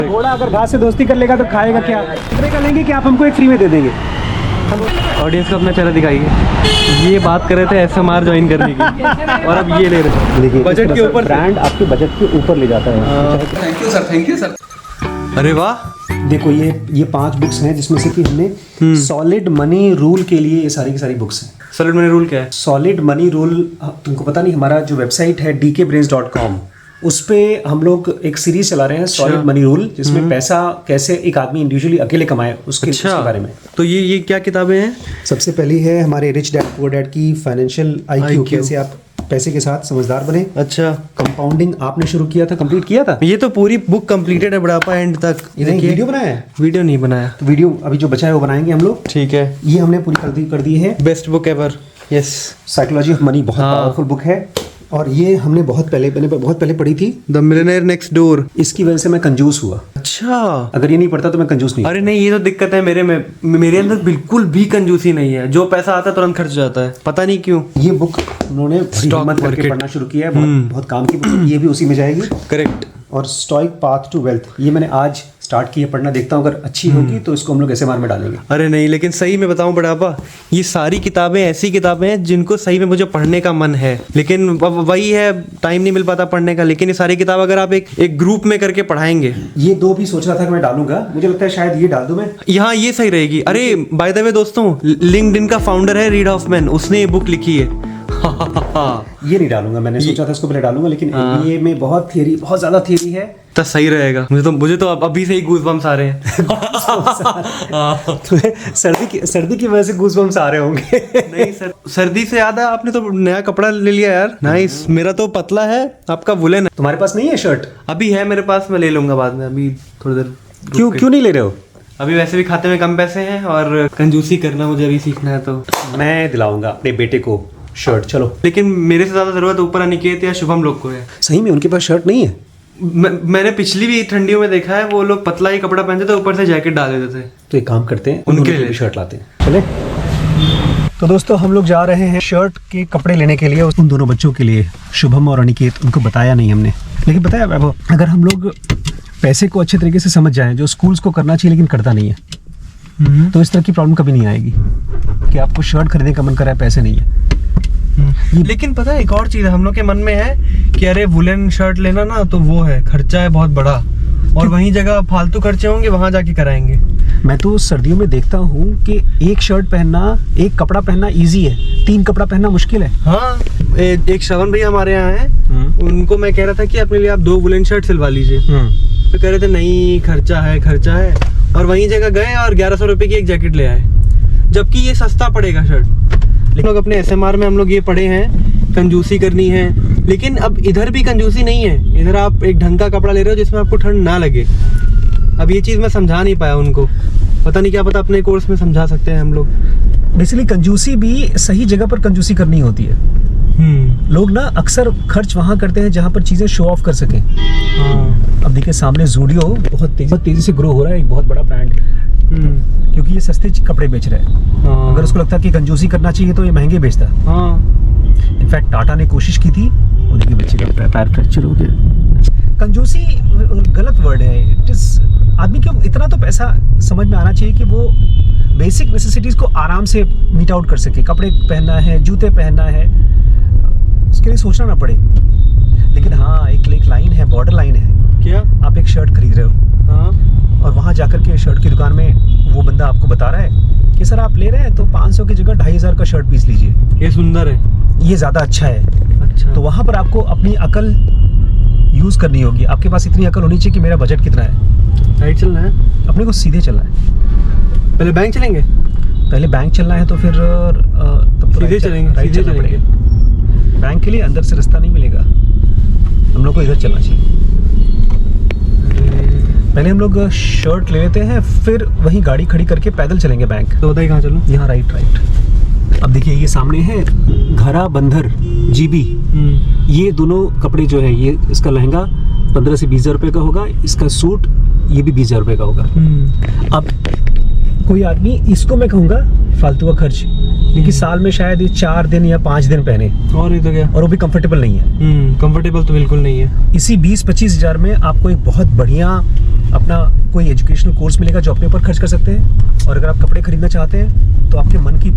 घोड़ा अगर घास से दोस्ती कर लेगा तो खाएगा क्या? कितने का लेंगे कि आप हमको एक फ्री में दे देंगे? ऑडियंस को अपना चेहरा दिखाइए। ये बात कर रहे थे SMR ज्वाइन करने की और अब ये ले रहे हैं। देखिए बजट के ऊपर ब्रांड आपके बजट के ऊपर ले जाता है। Thank you sir. अरे वाह, देखो ये 5 बुक्स हैं जिसमें से कि हमने सॉलिड मनी रूल के लिए ये सारी की सारी बुक्स हैं। सॉलिड मनी रूल क्या है? सॉलिड मनी रूल तुमको पता नहीं, हमारा जो वेबसाइट है dkbrains.com उस पे हम लोग एक सीरीज चला रहे हैं सॉलिड मनी रूल, जिसमें पैसा कैसे एक आदमी इंडिविजुअली अकेले कमाए उसके बारे में। तो ये क्या किताबें हैं? सबसे पहली है हमारे रिच डैड पुअर डैड की फाइनेंशियल IQ, कैसे आप पैसे के साथ समझदार बने। अच्छा, कंपाउंडिंग आपने शुरू किया था, कंप्लीट किया था? ये तो पूरी बुक कंप्लीटेड है बुढ़ापा एंड तक। ये देखिए वीडियो बनाया है? वीडियो नहीं बनाया, तो वीडियो अभी जो बचा है वो बनाएंगे हम लोग। ठीक है। ये हमने पूरी कर दी है। Best book ever. Yes, psychology of money बहुत पावरफुल बुक है, और ये हमने बहुत पहले पढ़ी थी, द मिलियनेयर नेक्स्ट डोर। इसकी वजह से मैं कंजूस हुआ। अच्छा, अगर ये नहीं पढ़ता तो मैं कंजूस नहीं। अरे नहीं, ये तो दिक्कत है मेरे अंदर बिल्कुल भी कंजूसी नहीं है। जो पैसा आता है तुरंत खर्च जाता है, पता नहीं क्यों। ये बुक उन्होंने हिम्मत करके पढ़ना शुरू किया है, बहुत काम की बुक। ये भी उसी में जाएगी। करेक्ट। और स्टोइक पाथ टू वेल्थ, ये मैंने आज स्टार्ट की है पढ़ना, देखता हूँ अगर अच्छी होगी तो इसको हम लोग SMR में डालेंगे। अरे नहीं, लेकिन सही में बताऊं बुढ़ापा, ये सारी किताबें ऐसी किताबें हैं जिनको सही में मुझे पढ़ने का मन है, लेकिन वही है, टाइम नहीं मिल पाता पढ़ने का। लेकिन ये सारी किताब अगर आप एक ग्रुप में करके पढ़ाएंगे। ये 2 भी सोच रहा था कि मैं डालूंगा, मुझे लगता है शायद ये डाल दूं मैं। यहाँ ये सही रहेगी। अरे बाय द वे दोस्तों, लिंक्डइन का फाउंडर है रीड हॉफमैन, उसने ये बुक लिखी है। ये नहीं डालूंगा, मैंने सोचा था इसको पहले डालूंगा, लेकिन ये में बहुत ज्यादा थियरी है, तो सही रहेगा। मुझे तो अभी से ही गूज़बम्स आ रहे हैं। सर्दी की वजह से गूज़बम्स आ रहे होंगे। नहीं सर, सर्दी से याद है, आपने तो नया कपड़ा ले लिया यार। नाइस। मेरा तो पतला है, आपका वुलन है। तुम्हारे पास नहीं है शर्ट? अभी है मेरे पास, मैं ले लूंगा बाद में। अभी थोड़ी देर क्यों नहीं ले रहे हो? अभी वैसे भी खाते में कम पैसे हैं और कंजूसी करना मुझे अभी सीखना है, तो मैं दिलाऊंगा अपने बेटे को शर्ट। चलो, लेकिन मेरे से ज्यादा जरूरत ऊपर अनिकेत या शुभम लोग को है। सही में उनके पास शर्ट नहीं है? मैंने पिछली भी ठंडियों में देखा है, वो लोग पतला ही कपड़ा पहनते थे, ऊपर से जैकेट डाल देते थे। तो एक काम करते हैं, उनके लिए शर्ट लाते हैं। चले। तो दोस्तों हम लोग जा रहे हैं शर्ट के कपड़े लेने के लिए, उन दोनों बच्चों के लिए, शुभम और अनिकेत। उनको बताया नहीं हमने, लेकिन बताया वैभव, अगर हम लोग पैसे को अच्छे तरीके से समझ जाएं, जो स्कूल्स को करना चाहिए लेकिन करता नहीं है, तो इस तरह की प्रॉब्लम कभी नहीं आएगी कि आपको शर्ट खरीदने का मन कर रहा है, पैसे नहीं है। लेकिन पता है एक और चीज हम लोग के मन में है कि अरे वुलन शर्ट लेना ना, तो वो है खर्चा है बहुत बड़ा, और वहीं जगह फालतू खर्चे होंगे, वहां जाके कराएंगे। मैं तो सर्दियों में देखता हूँ कि एक शर्ट पहनना, एक कपड़ा पहनना इजी है, 3 कपड़ा पहनना मुश्किल है। हाँ, एक श्रवण भैया हमारे यहाँ है, उनको मैं कह रहा था कि अपने लिए आप 2 वुलन शर्ट सिलवा लीजिए, तो कह रहे थे नहीं खर्चा है, और वहीं जगह गए और 1100 रुपए की एक जैकेट ले आए, जबकि ये सस्ता पड़ेगा शर्ट। लेकिन लोग अपने SMR में हम लोग ये पढ़े हैं कंजूसी करनी है, लेकिन अब इधर भी कंजूसी नहीं है। इधर आप एक ढंग का कपड़ा ले रहे हो जिसमें आपको ठंड ना लगे। अब ये चीज़ मैं समझा नहीं पाया उनको, पता नहीं, क्या पता अपने कोर्स में समझा सकते हैं हम लोग। बेसिकली कंजूसी भी सही जगह पर कंजूसी करनी होती है। लोग ना अक्सर खर्च वहाँ करते हैं जहाँ पर चीज़ें शो ऑफ कर सकें। अब देखिए सामने ज़ूडियो बहुत तेज़ी से ग्रो हो रहा है, एक बहुत बड़ा ब्रांड, क्योंकि ये सस्ते कपड़े बेच रहे हैं। अगर उसको लगता है कि कंजूसी करना चाहिए तो ये महंगे बेचता। इनफैक्ट टाटा ने कोशिश की थी, वो देखिए बच्चे का पैर फ्रैक्चर हो गया। कंजूसी गलत वर्ड है। इट इज, आदमी को इतना तो पैसा समझ में आना चाहिए कि वो बेसिक नेसेसिटीज को आराम से मीट आउट कर सके। कपड़े पहनना है, जूते पहनना है, उसके लिए सोचना ना पड़े। लेकिन हाँ, एक लाइन है, बॉर्डर लाइन है। क्या? आप एक शर्ट खरीद रहे हो, और वहाँ जाकर के शर्ट की दुकान में वो बंदा आपको बता रहा है कि सर आप ले रहे हैं तो 500 की जगह 2500 का शर्ट पीस लीजिए, ये सुंदर है, ये ज़्यादा अच्छा है। अच्छा, तो वहाँ पर आपको अपनी अकल यूज़ करनी होगी। आपके पास इतनी अकल होनी चाहिए कि मेरा बजट कितना है। राइट चलना है, अपने को सीधे चलना है। पहले बैंक चलेंगे, पहले बैंक चलना है तो फिर तब सीधे चलेंगे। बैंक के लिए अंदर से रास्ता नहीं मिलेगा, हम लोग को इधर चलना चाहिए। पहले हम लोग शर्ट ले लेते हैं, फिर वहीं गाड़ी खड़ी करके पैदल चलेंगे बैंक। तो बताइए कहाँ चलूँ? यहाँ राइट। अब देखिए ये सामने है घरा बंदर GB। ये दोनों कपड़े जो है, ये इसका लहंगा 15 से 20 हज़ार रुपये का होगा, इसका सूट ये भी 20 हज़ार रुपये का होगा। अब कोई आदमी, इसको मैं कहूँगा फालतू का खर्च, क्योंकि साल में शायद ये 4 दिन या 5 दिन पहने, और नहीं तो क्या, और वो भी कंफर्टेबल नहीं है। कंफर्टेबल तो बिल्कुल नहीं है। इसी 20-25 हज़ार में आपको एक बहुत बढ़िया अपना कोई एजुकेशनल कोर्स मिलेगा जो अपने ऊपर खर्च कर सकते हैं। और अगर आप कपड़े खरीदना चाहते हैं तो आपके मन की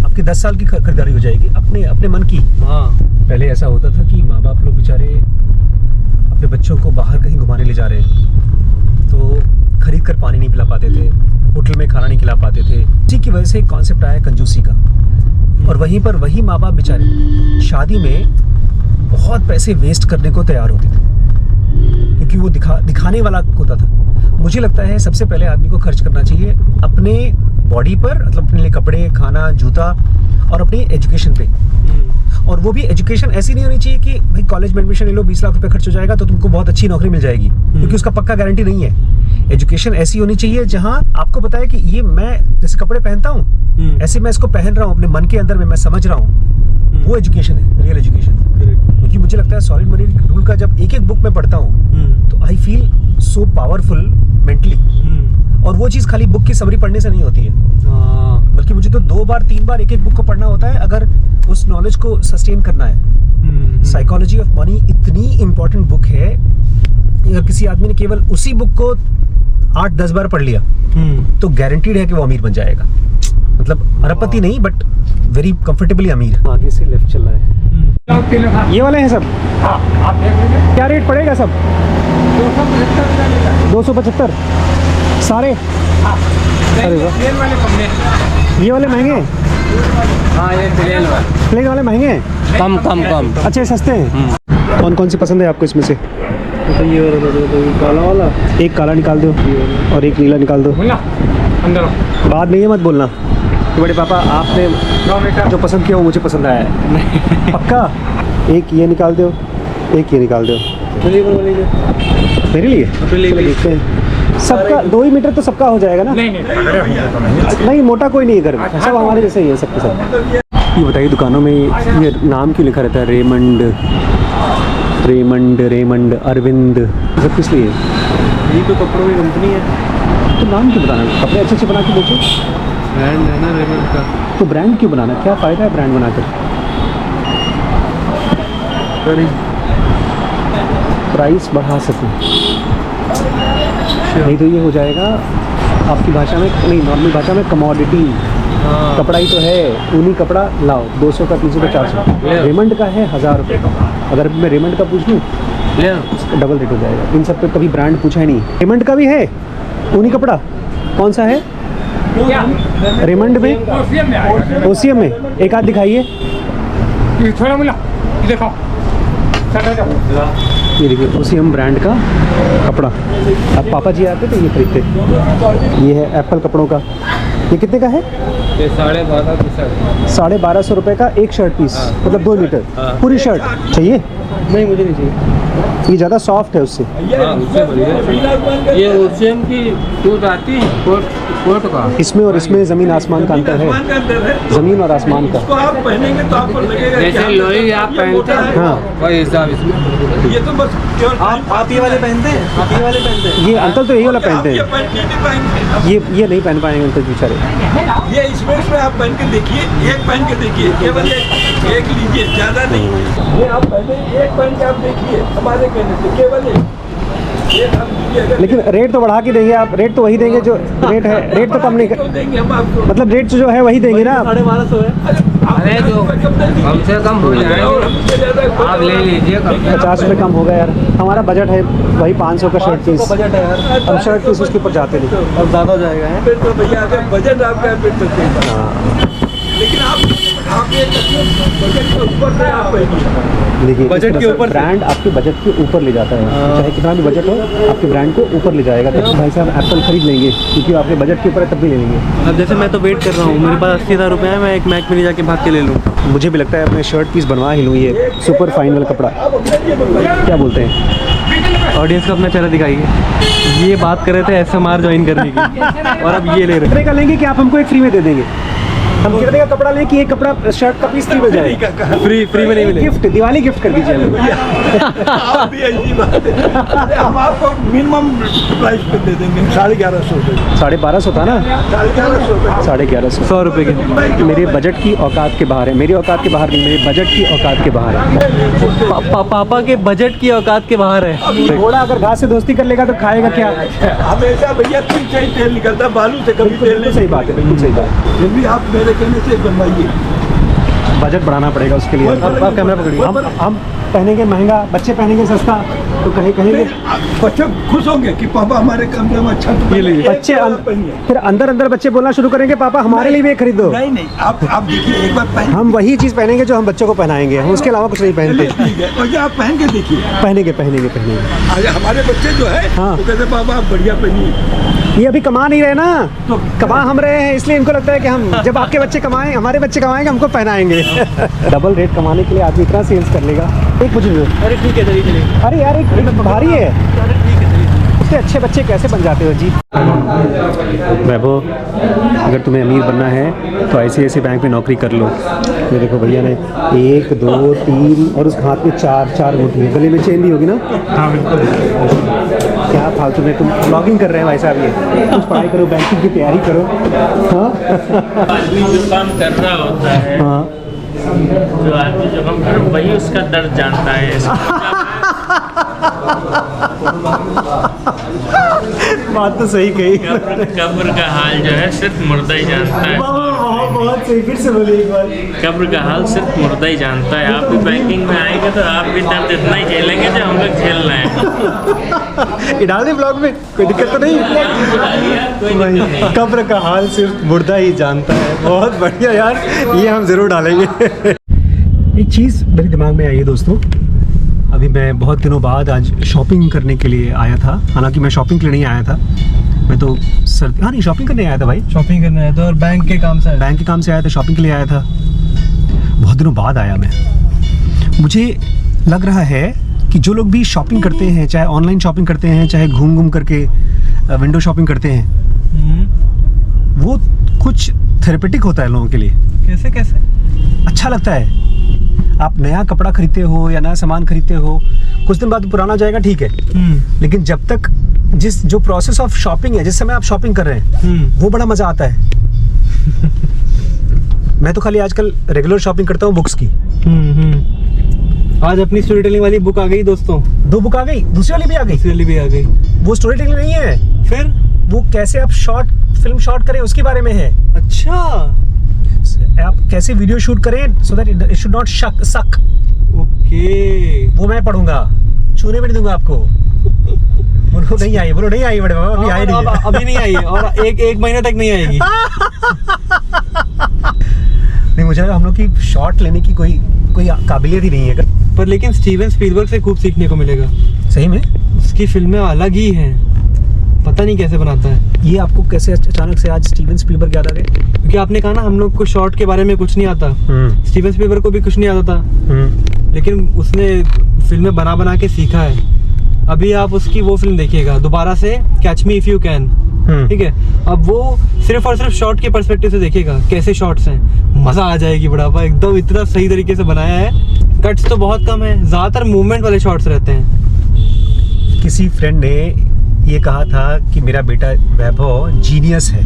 आपके 10 साल की खरीदारी हो जाएगी अपने मन की। हाँ, पहले ऐसा होता था कि माँ बाप लोग बेचारे अपने बच्चों को बाहर कहीं घुमाने ले जा रहे हैं तो खरीद कर पानी नहीं पिला पाते थे, होटल में खाना नहीं खिला पाते थे। इसी की वजह से एक कॉन्सेप्ट आया कंजूसी का, और वहीं पर वही माँ बाप बेचारे शादी में बहुत पैसे वेस्ट करने को तैयार होते थे, क्योंकि वो दिखाने वाला होता था। मुझे लगता है सबसे पहले आदमी को खर्च करना चाहिए अपने बॉडी पर, मतलब अपने लिए कपड़े, खाना, जूता, और अपनी एजुकेशन पे। और वो भी एजुकेशन ऐसी नहीं होनी चाहिए कि भाई कॉलेज में एडमिशन ले लो 20 लाख रुपए खर्च हो जाएगा तो तुमको बहुत अच्छी नौकरी मिल जाएगी, क्योंकि उसका पक्का गारंटी नहीं है। एजुकेशन ऐसी होनी चाहिए जहां आपको पता है कि ये मैं जैसे कपड़े पहनता हूँ ऐसे मैं इसको पहन रहा हूँ अपने मन के अंदर में, मैं समझ रहा हूँ। वो एजुकेशन है, रियल एजुकेशन। क्योंकि मुझे लगता है सॉलिड मनी रूल का जब एक बुक में पढ़ता हूँ तो I feel so powerful mentally. और वो चीज़ खाली बुक की समरी पढ़ने से नहीं होती है, बल्कि मुझे तो 2 बार 3 बार एक बुक को पढ़ना होता है अगर उस नॉलेज को सस्टेन करना है। साइकोलॉजी ऑफ मनी इतनी इम्पोर्टेंट बुक है, अगर किसी आदमी ने केवल उसी बुक को 8-10 बार पढ़ लिया तो गारंटीड है कि वो अमीर बन जाएगा। मतलब अरबपति नहीं, बट वेरी कंफर्टेबली अमीर। आगे से लेफ्ट चल रहा है, ये वाले हैं सब। क्या रेट पड़ेगा सब? 275 सारे। अरे वाह, ये वाले महंगे हैं? हाँ, ये प्लेन वाले महंगे हैं? कम। अच्छे सस्ते हैं। कौन कौन सी पसंद है आपको इसमें से? तो ये काला वाला, एक काला निकाल दो और एक नीला निकाल दो। बाद में ये मत बोलना कि बड़े पापा आपने जो पसंद किया वो मुझे पसंद आया है। पक्का? एक ये निकाल दो, एक ये निकाल दो। मेरे लिए देखते हैं। सबका 2 ही मीटर तो सबका हो जाएगा ना? नहीं, मोटा कोई नहीं है घर में, सब हमारे जैसे ही है सबके सब। ये बताइए दुकानों में ये नाम क्यों लिखा रहता है? रेमंड, अरविंद, सब किस लिए? ये तो कपड़ों की कंपनी है। तो नाम क्यों बताना? कपड़े अच्छे बना के बेचो। ब्रांड है ना रेमंड का। तो ब्रांड क्यों बनाना? क्या फ़ायदा है ब्रांड बनाकर? प्राइस बढ़ा सकूं, नहीं तो ये हो जाएगा आपकी भाषा में, नहीं नॉर्मल भाषा में कमोडिटी। कपड़ा ही तो है, ऊनी कपड़ा लाओ 200 का, 300 का, 400। रेमंड का है 1000 रुपये। अगर मैं रेमंड का पूछ लूँ डबल रेट हो जाएगा। इन सब पे कभी ब्रांड पूछा ही नहीं। रेमंड का भी है ऊनी कपड़ा, कौन सा है रेमंड में? ओसीएम में एक आध दिखाइए। ये देखिए ओसीएम ब्रांड का कपड़ा। अब पापा जी आते तो ये खरीदते। ये है एप्पल कपड़ों का। ये कितने का है? ये 1250 1250 रुपये का एक शर्ट पीस। मतलब 2 मीटर पूरी शर्ट चाहिए? नहीं, मुझे नहीं चाहिए। ये ज़्यादा सॉफ्ट है उससे। उससे बढ़िया ये ओशियन की टूट आती है कोट का। इसमें और इसमें ज़मीन आसमान का अंतर है, ज़मीन और आसमान का। आप पहनेंगे तो आपको लगेगा जैसे लोई आप पहनते हैं, हाँ वही हिसाब इसमें। ये तो बस केवल आप ये वाले पहनते हैं? आप ये वाले पहनते हैं? ये अंकल तो यही वाला पहनते ये हैं। पहन के नहीं पाएंगे। ये नहीं पहन पाएंगे अंकल बेचारे। ये इसमें आप पहन के देखिए, एक पहन के देखिए, केवल एक लीजिए, ज्यादा नहीं। ये आप पहले एक पहन के आप देखिए, हमारे कहने से केवल एक आप लीजिए। लेकिन रेट तो बढ़ा के देंगे आप, रेट तो वही देंगे जो रेट है, रेट तो कम नहीं तो देंगे हम आपको। मतलब रेट जो है वही देंगे ना। 1250 है। अरे जो कम से कम हो जाएंगे, आप ले लीजिए। 50 रुपये कम होगा यार, हमारा बजट है वही 500 का शर्ट पीस। बजट है यार, हम शर्ट पीस उसके ऊपर जाते नहीं। अब ज़्यादा हो जाएगा है। फिर तो भैया अगर बजट आपका है फिर तो ठीक है। लेकिन आप ये बजट के ऊपर से आप देखिए बजट के ऊपर ब्रांड आपके बजट के ऊपर ले जाता है, चाहे कितना भी बजट हो आपके ब्रांड को ऊपर ले जाएगा। तो भाई साहब एप्पल खरीद लेंगे क्योंकि आपके बजट के ऊपर है तब भी ले लेंगे। अब जैसे मैं तो वेट कर रहा हूँ, मेरे पास 80,000 रुपये है, मैं एक मैक में जाके भाग के ले लूँ। मुझे भी लगता है अपने शर्ट पीस बनवा ही लूँ, ये सुपर फाइन वाला कपड़ा। क्या बोलते हैं? ऑडियंस को अपना चेहरा दिखाइए। ये बात कर रहे थे SMR ज्वाइन करने की और अब ये ले रहे कितने का लेंगे कि आप हमको एक फ्री में दे देंगे? हम कितने का कपड़ा लें कि एक कपड़ा शर्ट का पीस फ्री मिल जाए? फ्री में नहीं मिलेगा। गिफ्ट, दिवाली गिफ्ट कर दीजिए हमें। आप भी ऐसी बात है। अरे हम आपको मिनिमम प्राइस पे दे देंगे 1150 रुपये। 1250 था ना? 1150 रुपये। 1150 100 रुपए के। मेरे बजट की औकात के बाहर है, मेरी औकात के बाहर नहीं, मेरे बजट की औकात के बाहर है। पापा के बजट की औकात के बाहर है। घोड़ा अगर घास से दोस्ती कर लेगा तो खाएगा क्या? हमेशा भैया तिल से ही तेल निकलता है, बालू से कभी तेल बिल्कुल नहीं। सही बात है, बिल्कुल सही बात है। फिर भी आप मेरे कहने से बनवाइए। बजट बढ़ाना पड़ेगा उसके लिए। आप कैमरा पकड़िए। हम पहनेंगे महंगा, बच्चे पहनेंगे सस्ता, तो कहेंगे बच्चे खुश होंगे कि पापा हमारे कमरे में छत पे बच्चे फिर अंदर अंदर बच्चे बोलना शुरू करेंगे, पापा हमारे लिए भी एक खरीदो। नहीं आप देखिए एक बार पहन हम वही चीज़ पहनेंगे जो हम बच्चों को पहनाएंगे, हम उसके अलावा कुछ नहीं पहनते। ठीक है, और ये आप पहन के देखिए। पहनेंगे। आज हमारे बच्चे जो है हाँ। वो कहते पापा आप बढ़िया पहनिए। ये अभी कमा नहीं रहे ना, तो कमा हम रहे हैं, इसलिए इनको लगता है कि हम जब आपके बच्चे कमाएं, हमारे बच्चे कमाएंगे, हमको पहनाएंगे। डबल रेट कमाने के लिए आदमी इतना सेल्स कर लेगा। एक पूछ लो। अरे ठीक है, चलिए। अरे यार एक भारी है। अरे ठीक है, चलिए। उससे अच्छे बच्चे कैसे बन जाते हो जी? वैभव, अगर तुम्हें अमीर बनना है तो ऐसे बैंक में नौकरी कर लो। ये देखो भैया ने 1 2 3 और उस हाथ में 4 अंगूठी है, गले में चेन भी होगी ना? हाँ बिल्कुल। क्या फालतू में तुम ब्लॉगिंग कर रहे हैं भाई साहब? ये कुछ पढ़ाई करो, बैंकिंग की तैयारी करो। हाँ आदमी जो काम कर रहा होता है, हाँ जो आदमी जो काम कर वही उसका दर्द जानता है। बात तो सही कही। कब्र का हाल जो है सिर्फ मुर्दा ही जानता है। बहुत सही, फिर से बोलिए एक बार। कब्र का हाल सिर्फ मुर्दा ही जानता है। आप भी बैंकिंग में आएंगे तो आप भी दर्द इतना ही झेलेंगे जो हम लोग झेल रहे हैं। ये डाल दे ब्लॉग में, कोई दिक्कत तो नहीं? कोई दिक्कत नहीं। कब्र का हाल सिर्फ मुर्दा ही जानता है। बहुत बढ़िया यार, ये हम जरूर डालेंगे। एक चीज़ मेरे दिमाग में आई है दोस्तों, अभी मैं बहुत दिनों बाद आज शॉपिंग करने के लिए आया था। हालांकि मैं शॉपिंग के लिए नहीं आया था, मैं तो नहीं शॉपिंग करने आया था भाई। शॉपिंग करने आया था और बैंक के काम से आया था, शॉपिंग के लिए आया था। बहुत दिनों बाद आया मैं। मुझे लग रहा है कि जो लोग भी शॉपिंग करते हैं, चाहे ऑनलाइन शॉपिंग करते हैं, चाहे घूम करके विंडो शॉपिंग करते हैं, वो कुछ थेरेपेटिक होता है लोगों के लिए। कैसे? अच्छा लगता है। आप नया कपड़ा खरीदते हो या नया सामान खरीदते हो, कुछ दिन बाद पुराना जाएगा, ठीक है, लेकिन जब तक जो प्रोसेस ऑफ शॉपिंग है, जिस समय आप शॉपिंग कर रहे हैं, वो बड़ा मजा आता है। मैं तो खाली आजकल रेगुलर शॉपिंग करता हूँ बुक्स की। आज अपनी स्टोरी टेलिंग वाली बुक आ गई दोस्तों। 2 बुक आ गई, दूसरी वाली भी आ गई। वो स्टोरी टेलिंग नहीं है, फिर वो कैसे आप फिल्म शॉट करें उसके बारे में है। अच्छा, आप कैसे वीडियो शूट करें so that it should not सक। ओके, वो मैं पढ़ूंगा, छूने भी नहीं दूंगा आपको। बोलो नहीं आई बड़े बाबा, अभी आई नहीं है। अभी नहीं आई है और एक महीने तक नहीं आएगी। नहीं, मुझे लगा हम लोग की शॉट लेने की कोई काबिलियत ही नहीं है। पर लेकिन स्टीवन स्पीलबर्ग से खूब सीखने को मिलेगा। सही में उसकी फिल्में अलग ही हैं, पता नहीं कैसे बनाता है। ये आपको कैसे अचानक से आज स्टीवन स्पीलबर्ग याद आ गए? क्योंकि आपने कहा ना हम लोग को शॉर्ट के बारे में कुछ नहीं आता। स्टीवन स्पीलबर्ग को भी कुछ नहीं आता था, लेकिन उसने फिल्में बना के सीखा है। अभी आप उसकी वो फिल्म देखिएगा दोबारा से, catch me if you can, ठीक है। अब वो सिर्फ और सिर्फ शॉट के पर्सपेक्टिव से देखिएगा कैसे शॉट्स हैं, मजा आ जाएगी बुढ़ापा। एकदम इतना सही तरीके से बनाया है। कट्स तो बहुत कम है, ज्यादातर मूवमेंट वाले शॉट्स रहते हैं। किसी फ्रेंड ने ये कहा था कि मेरा बेटा वैभव जीनियस है,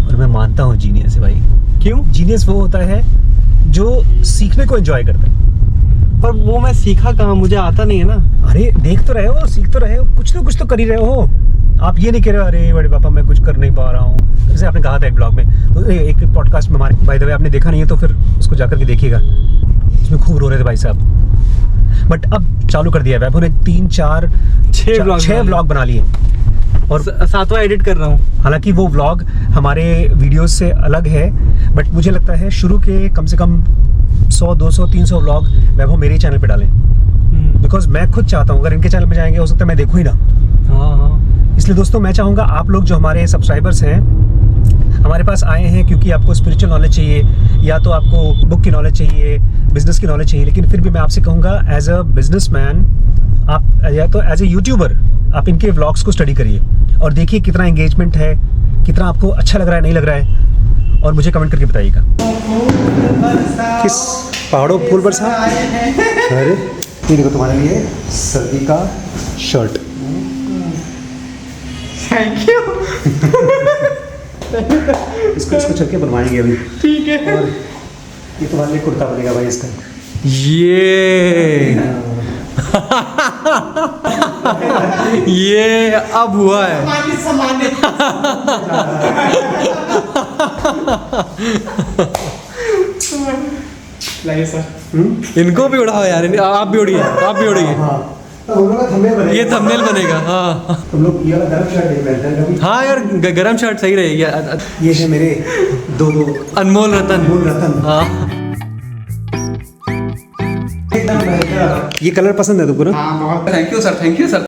और मैं मानता हूँ जीनियस है भाई। क्यों? जीनियस वो होता है जो सीखने को एंजॉय करता है। पर वो मैं सीखा कहाँ, मुझे आता नहीं है ना। अरे देख तो रहे हो, सीख तो रहे हो, कुछ तो कर ही रहे हो। आप ये नहीं कह रहे हो अरे बड़े पापा मैं कुछ कर नहीं पा रहा हूँ, जैसे आपने कहा था एक ब्लॉग में, तो एक पॉडकास्ट में हमारे। बाय द वे आपने देखा नहीं है तो फिर उसको जाकर के देखिएगा, उसमें खूब रो रहे थे भाई साहब। बट अब चालू कर दिया है वैभव ने, 6 व्लॉग बना लिए और 7वां एडिट कर रहा हूँ। हालांकि वो व्लॉग हमारे वीडियोस से अलग है, बट मुझे लगता है शुरू के कम से कम 100 200 300 व्लॉग वैभव मेरे चैनल पे डालें, बिकॉज मैं खुद चाहता हूँ अगर इनके चैनल पे जाएंगे हो सकता है मैं देखूँ ही ना। हाँ। इसलिए दोस्तों मैं चाहूँगा आप लोग जो हमारे सब्सक्राइबर्स हैं, हमारे पास आए हैं क्योंकि आपको स्पिरिचुअल नॉलेज चाहिए, या तो आपको बुक की नॉलेज चाहिए, बिजनेस की नॉलेज चाहिए, लेकिन फिर भी मैं आपसे कहूँगा एज अ बिजनेसमैन आप, या तो एज ए यूट्यूबर आप इनके व्लॉग्स को स्टडी करिए और देखिए कितना एंगेजमेंट है, कितना आपको अच्छा लग रहा है, नहीं लग रहा है। और मुझे कमेंट करके बताइएगा। किस पहाड़ों फूल बरसा। अरे ये देखो तुम्हारे लिए सर्दी का शर्ट। Thank you. इसको चल के बनवाएंगे अभी। ठीक है। और ये तुम्हारे लिए कुर्ता बनेगा भाई इसका। ये अब हुआ है। लाइए सर। इनको भी उड़ाओ यार, आप भी उड़िए, आप भी उड़िए। ये थंबनेल बनेगा। हाँ तुम लोग ये वाला गरम शर्ट नहीं पहनते हैं कभी? हाँ यार, गरम शर्ट सही रहेगी। ये है मेरे दो अनमोल रतन। हाँ ये कलर पसंद है तुमको ना? Thank you sir, thank you sir.